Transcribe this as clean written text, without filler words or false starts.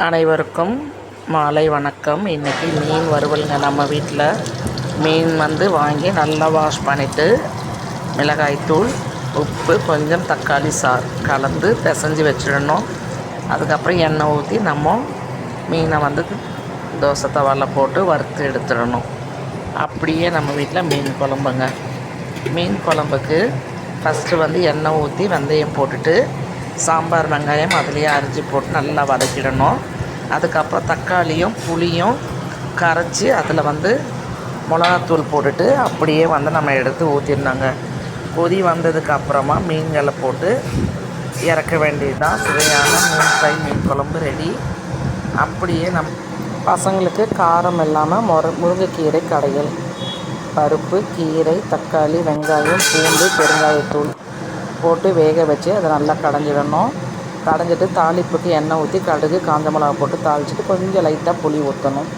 அனைவருக்கும் மாலை வணக்கம். இன்றைக்கி மீன் வறுவலுங்க. நம்ம வீட்டில் மீன் வாங்கி நல்லா வாஷ் பண்ணிவிட்டு மிளகாய்த்தூள், உப்பு, கொஞ்சம் தக்காளி சாறு கலந்து பிசைஞ்சு வச்சிடணும். அதுக்கப்புறம் எண்ணெய் ஊற்றி நம்ம மீனை தோசை தவாவில் போட்டு வறுத்து எடுத்துடணும். அப்படியே நம்ம வீட்டில் மீன் குழம்புங்க. மீன் குழம்புக்கு ஃபஸ்ட்டு எண்ணெய் ஊற்றி வெந்தயம் போட்டுட்டு சாம்பார் வெங்காயம் அதிலேயே அரிஞ்சு போட்டு நல்லா வதக்கிடணும். அதுக்கப்புறம் தக்காளியும் புளியும் கரைச்சி அதில் மிளகாத்தூள் போட்டுட்டு அப்படியே நம்ம எடுத்து ஊற்றிருந்தாங்க. கொதி வந்ததுக்கப்புறமா மீன்களை போட்டு இறக்க வேண்டியது தான். சுவையான மீன் குழம்பு ரெடி. அப்படியே பசங்களுக்கு காரம் இல்லாமல் முருங்கைக்கீரை கடையல், பருப்பு, கீரை, தக்காளி, வெங்காயம், பூண்டு, பெருங்காயத்தூள் போட்டு வேக வச்சு அதை நல்லா கடைஞ்சிட்டு தாளிப்புக்கு எண்ணெய் ஊற்றி கடுகு, காஞ்ச மிளகா போட்டு தாளிச்சிட்டு கொஞ்சம் லைட்டாக புளி ஊற்றணும்.